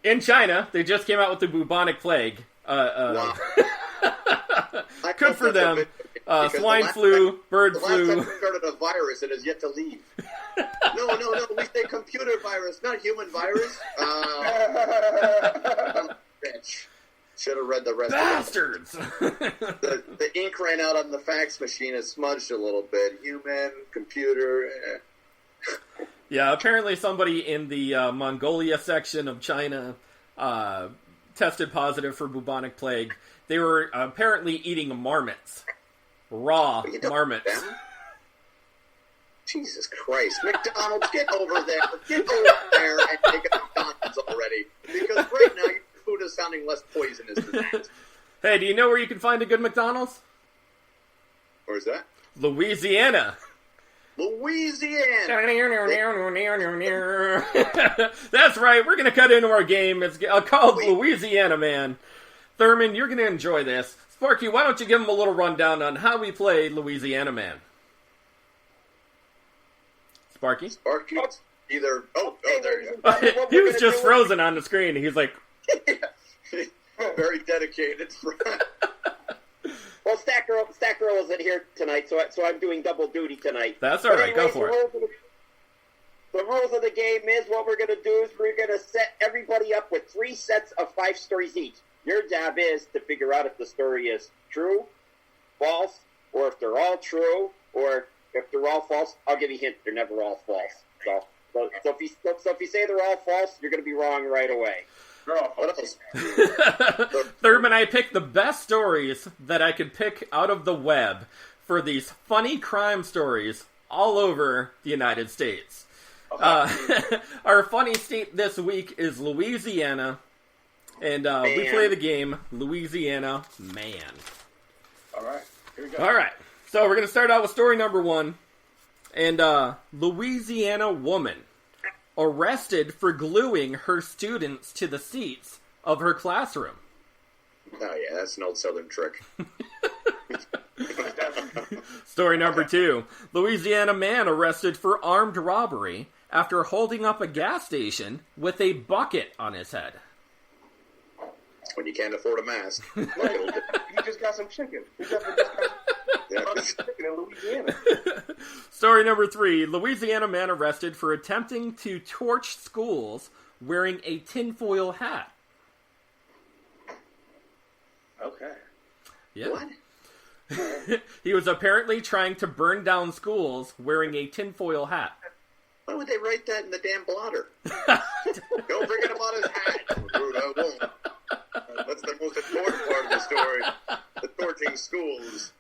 in China, they just came out with the bubonic plague. Wow. Good for them. Swine flu, bird flu. The last time we started a virus, it has yet to leave. No, we say computer virus, not human virus. Bitch. Should have read the rest Bastards! of it. The ink ran out on the fax machine. It smudged a little bit. Human, computer. Yeah, apparently somebody in the Mongolia section of China tested positive for bubonic plague. They were apparently eating marmots. Raw marmots. Jesus Christ. McDonald's, get over there. Get over there and take a McDonald's already. Because right now your food is sounding less poisonous than that. Hey, do you know where you can find a good McDonald's? Where's that? Louisiana. Louisiana. That's right. We're going to cut into our game. It's called Louisiana Man. Thurman, you're going to enjoy this. Sparky, why don't you give him a little rundown on how we play Louisiana Man? Sparky? Sparky? Either... Oh, there you go. He was just frozen on the screen. He's like... Very dedicated. Well, Stack Girl isn't here tonight, so I'm doing double duty tonight. That's all right. Go for it. The rules of the game is what we're going to do is we're going to set everybody up with 3 sets of 5 stories each. Your job is to figure out if the story is true, false, or if they're all true, or if they're all false. I'll give you a hint: they're never all false. So if you say they're all false, you're going to be wrong right away. Thurman, I picked the best stories that I could pick out of the web for these funny crime stories all over the United States. Our funny state this week is Louisiana, and we play the game Louisiana Man. All right, here we go. All right, so we're going to start out with story number 1. And Louisiana woman arrested for gluing her students to the seats of her classroom. Oh, yeah, that's an old Southern trick. Story number 2. Louisiana man arrested for armed robbery after holding up a gas station with a bucket on his head. When you can't afford a mask. He just got some chicken. He just got some chicken in Louisiana. Story number 3. Louisiana man arrested for attempting to torch schools wearing a tinfoil hat. Okay. Yeah. What? He was apparently trying to burn down schools wearing a tinfoil hat. Why would they write that in the damn blotter? Don't forget about his hat. Rude, I won't. That's the most important part of the story. The torching schools.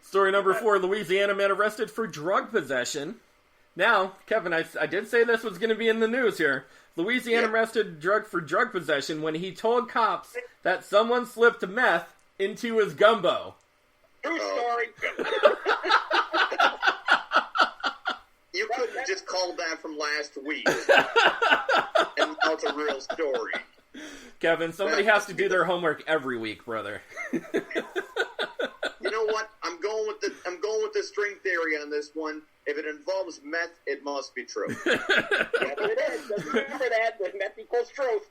Story number 4. Louisiana man arrested for drug possession. Now, Kevin, I did say this was going to be in the news here. Louisiana arrested for drug possession when he told cops that someone slipped meth into his gumbo. True story. You couldn't have just called that from last week. And now it's a real story. Kevin, somebody has to do their homework every week, brother. You know what? I'm going with the string theory on this one. If it involves meth, it must be true. Yes, it is. Just remember that. With meth equals truth.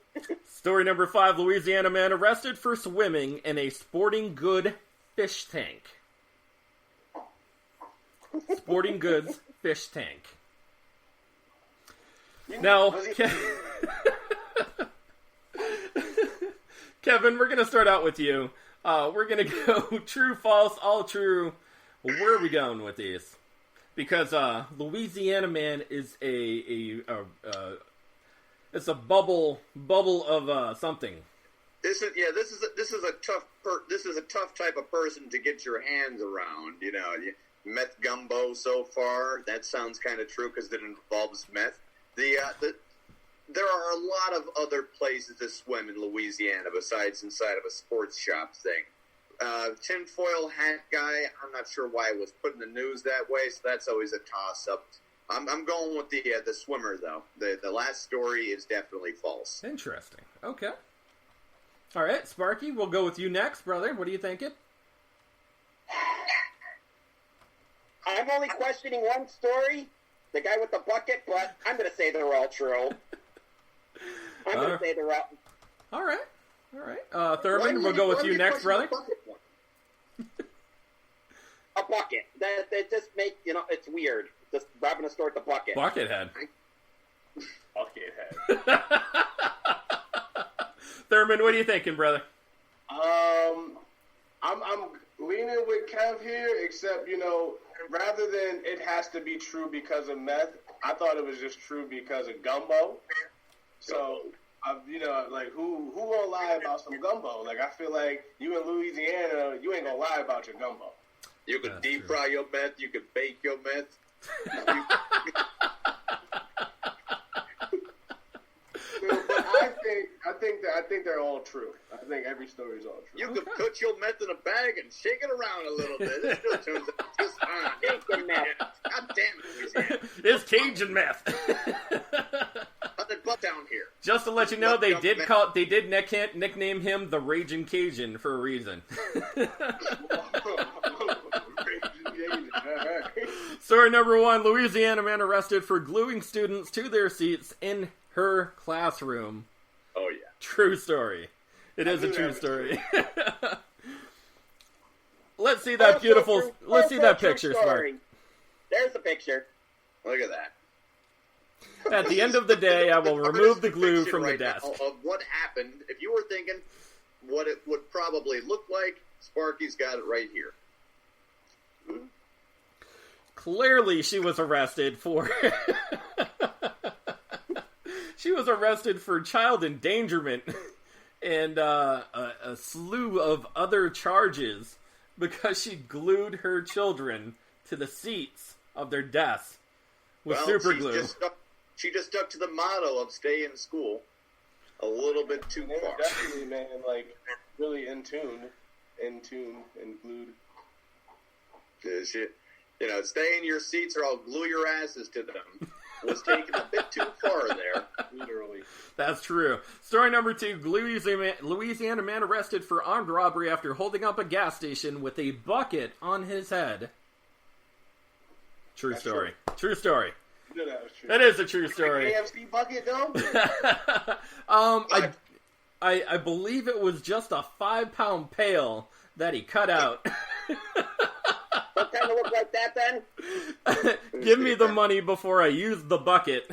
Story number 5. Louisiana man arrested for swimming in a sporting good fish tank. Sporting goods fish tank. Now, Kevin, we're going to start out with you. We're going to go true, false, all true. Where are we going with these? Because Louisiana man is it's a bubble of something. This is a tough type of person to get your hands around. You know, meth gumbo so far. That sounds kind of true because it involves meth. There are a lot of other places to swim in Louisiana besides inside of a sports shop thing. Tinfoil hat guy, I'm not sure why it was put in the news that way, so that's always a toss-up. I'm going with the swimmer, though. The last story is definitely false. Interesting. Okay. All right, Sparky, we'll go with you next, brother. What are you thinking? I'm only questioning one story, the guy with the bucket, but I'm going to say they're all true. going to say the route. All right. Thurman, we'll go with you next, brother. A bucket. That just make, it's weird. Just robbing a store at the bucket. Buckethead. Buckethead. Thurman, what are you thinking, brother? I'm leaning with Kev here, except, rather than it has to be true because of meth, I thought it was just true because of gumbo. So, who gonna lie about some gumbo? Like, I feel like you in Louisiana, you ain't gonna lie about your gumbo. You could deep fry your meth. You could bake your meth. But I think they're all true. I think every story is all true. You could put your meth in a bag and shake it around a little bit. It still turns out just fine. Cajun meth. God damn it, Louisiana. It's Cajun meth. Nothing but down here. Just to let you know, they did nickname him the Raging Cajun for a reason. Story number 1, Louisiana man arrested for gluing students to their seats in her classroom. Oh, yeah. True story. It is a true story. Let's see that beautiful... Let's see that picture, Smart. There's the picture. Look at that. At the end of the day, I will remove the glue from the desk. Of what happened, if you were thinking what it would probably look like, Sparky's got it right here. Clearly, she was arrested for... She was arrested for child endangerment and a slew of other charges because she glued her children to the seats of their desks with super glue. She just stuck to the motto of stay in school a little bit too far. Definitely, man, really in tune and glued. Stay in your seats or I'll glue your asses to them. Was taken a bit too far there. Literally. That's true. Story number 2, Louisiana man arrested for armed robbery after holding up a gas station with a bucket on his head. True story. True story. You know that was true. That is a true story. AFC bucket, though? I believe it was just a 5-pound pail that he cut out. What kind of look like that, then? Give me the money before I use the bucket.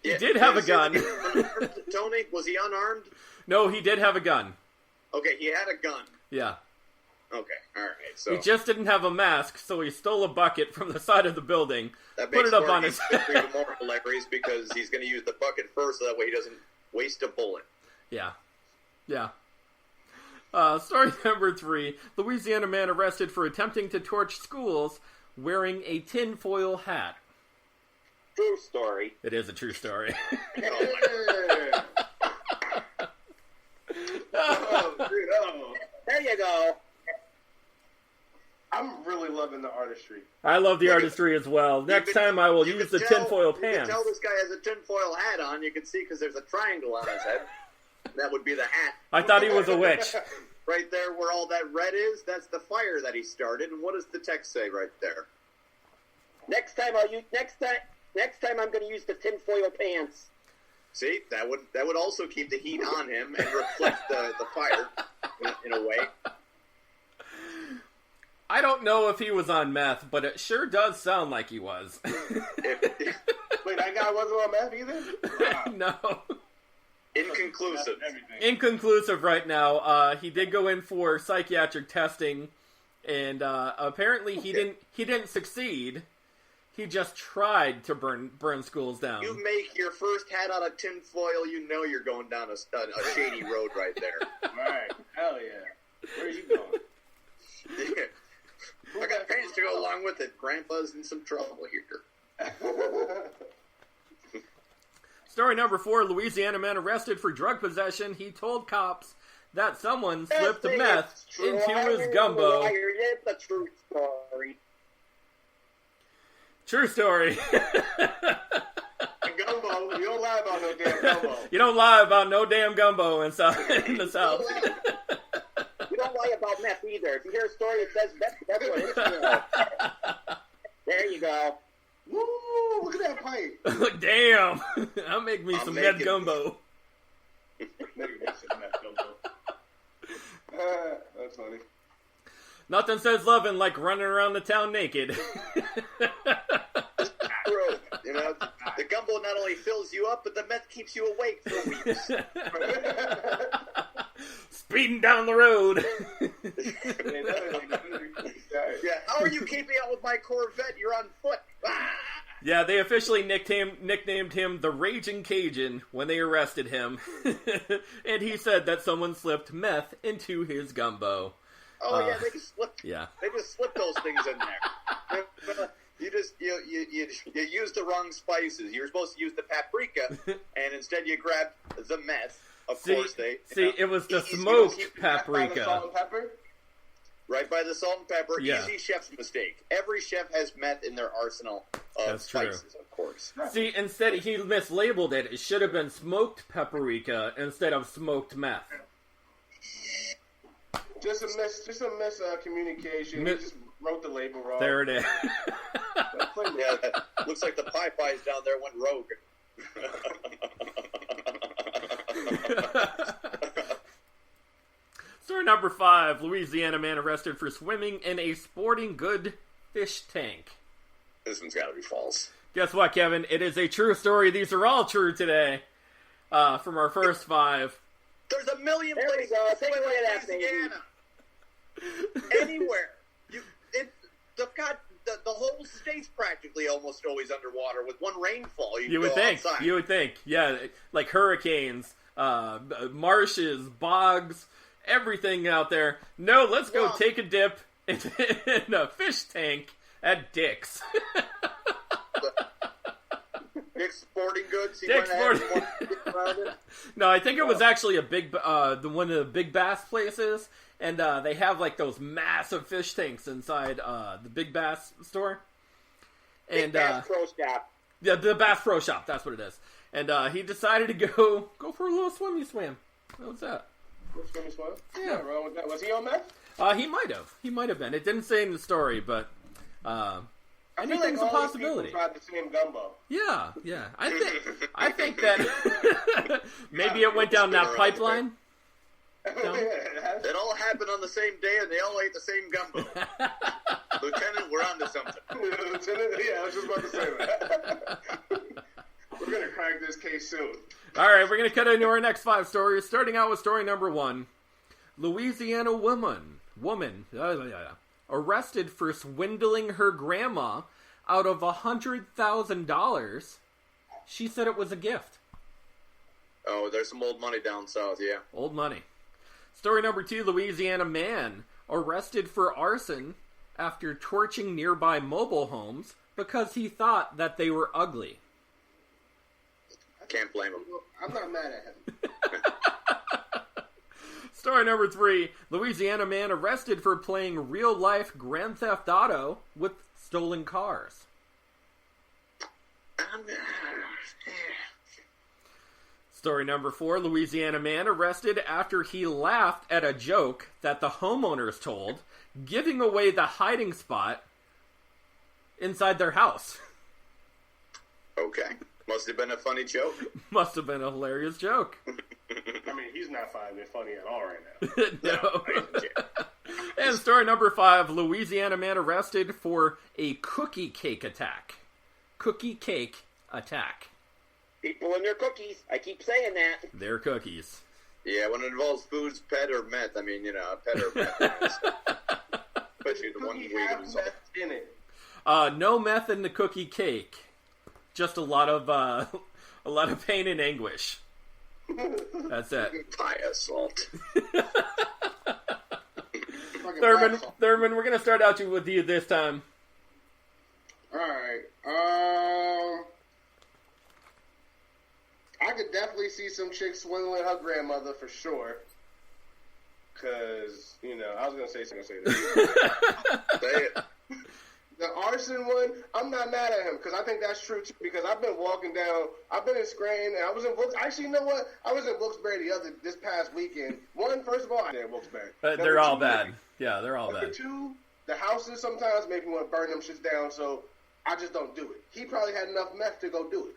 He did have a gun. Tony, was he unarmed? No, he did have a gun. Okay, he had a gun. Yeah. Okay, alright, so... He just didn't have a mask, so he stole a bucket from the side of the building, put it up on his head. That makes more hilarious because he's going to use the bucket first, so that way he doesn't waste a bullet. Yeah. Story number 3, Louisiana man arrested for attempting to torch schools wearing a tinfoil hat. True story. It is a true story. There you go. I'm really loving the artistry. I love the artistry as well. Next time I will use the tinfoil pants. You can tell this guy has a tinfoil hat on. You can see because there's a triangle on his head. That would be the hat. I thought he was a witch. Right there where all that red is, that's the fire that he started. And what does the text say right there? Next time I'm going to use the tinfoil pants. See, that would also keep the heat on him and reflect the fire in a way. I don't know if he was on meth, but it sure does sound like he was. Wait, that guy wasn't on meth either? No. Inconclusive right now. He did go in for psychiatric testing, and apparently he didn't succeed. He just tried to burn schools down. You make your first hat out of tinfoil, you know you're going down a shady road right there. Right. Hell yeah. Where are you going? Yeah. I got pants to go along with it. Grandpa's in some trouble here. Story number 4, Louisiana man arrested for drug possession. He told cops that someone slipped meth into his gumbo. It's a true story. True story. Gumbo, you don't lie about no damn gumbo. You don't lie about no damn gumbo in the South. You don't lie about meth either. If you hear a story that says meth, that's what it is. There you go. Woo! look at that pipe. Damn. I'll make me some meth gumbo. That's funny. Nothing says loving like running around the town naked. True. You know, the gumbo not only fills you up, but the meth keeps you awake for weeks. Speeding down the road. Yeah, how are you keeping up with my Corvette? You're on foot. Yeah, they officially nicknamed him the Raging Cajun when they arrested him. And he said that someone slipped meth into his gumbo. Oh yeah, they just slipped. Yeah, they just slipped those things in there. You used the wrong spices. You were supposed to use the paprika, and instead you grabbed the meth. Of course, it was the smoked paprika. Salt and pepper? Right by the salt and pepper. Yeah. Easy chef's mistake. Every chef has meth in their arsenal of spices, of course. See, instead he mislabeled it. It should have been smoked paprika instead of smoked meth. Just a miscommunication. He just wrote the label wrong. There it is. Yeah, that looks like the Pies down there went rogue. Story number 5. Louisiana man arrested for swimming in a sporting good fish tank. This one's got to be false. Guess what, Kevin? It is a true story. These are all true today. From our first 5. There's a million places to swim in Louisiana. Anywhere. The whole state's practically almost always underwater with one rainfall. You would think. Outside. You would think. Yeah, like hurricanes, marshes, bogs, everything out there. No, let's go take a dip in a fish tank at Dick's. Dick's Sporting Goods. Dick's Sporting. No, I think it was actually one of the big bass places. And they have like those massive fish tanks inside the Big Bass store. And Big Bass Pro Shop. Yeah, the Bass Pro Shop. That's what it is. And he decided to go for a little swim. What was that? Swim? Yeah. Was he on meth? He might have been. It didn't say in the story, but anything's a possibility. Tried the same gumbo. Yeah. I think that maybe it went down that pipeline. No? It all happened on the same day, and they all ate the same gumbo. Lieutenant, we're on to something. Lieutenant, yeah, I was just about to say that. We're going to crack this case soon. All right, we're going to cut into our next 5 stories, starting out with story number 1. Louisiana woman arrested for swindling her grandma out of $100,000. She said it was a gift. Oh, there's some old money down south, yeah. Old money. Story number 2, Louisiana man arrested for arson after torching nearby mobile homes because he thought that they were ugly. I can't blame him. I'm not mad at him. Story number 3, Louisiana man arrested for playing real-life Grand Theft Auto with stolen cars. Story number 4, Louisiana man arrested after he laughed at a joke that the homeowners told, giving away the hiding spot inside their house. Okay. Must have been a funny joke. Must have been a hilarious joke. I mean, he's not finding it funny at all right now. No. And story number 5, Louisiana man arrested for a cookie cake attack. Cookie cake attack. People and their cookies. I keep saying that. Their cookies. Yeah, when it involves foods, pet or meth, I mean, pet or meth. Especially the one we have meth in it. No meth in the cookie cake. Just a lot of pain and anguish. That's it. Pie assault. Thurman, we're gonna start out with you this time. All right. I could definitely see some chick swindling her grandmother for sure. Because, I was going to say something. Say it. The arson one, I'm not mad at him because I think that's true too. Because I've been walking down, I've been in Scranton, and I was in Wilkes. Actually, you know what? I was in Wilkes-Barre this past weekend. First of all, I did Wilkes-Barre. They're all bad. Yeah, they're all bad. Two, the houses sometimes make me want to burn them shits down. So I just don't do it. He probably had enough meth to go do it.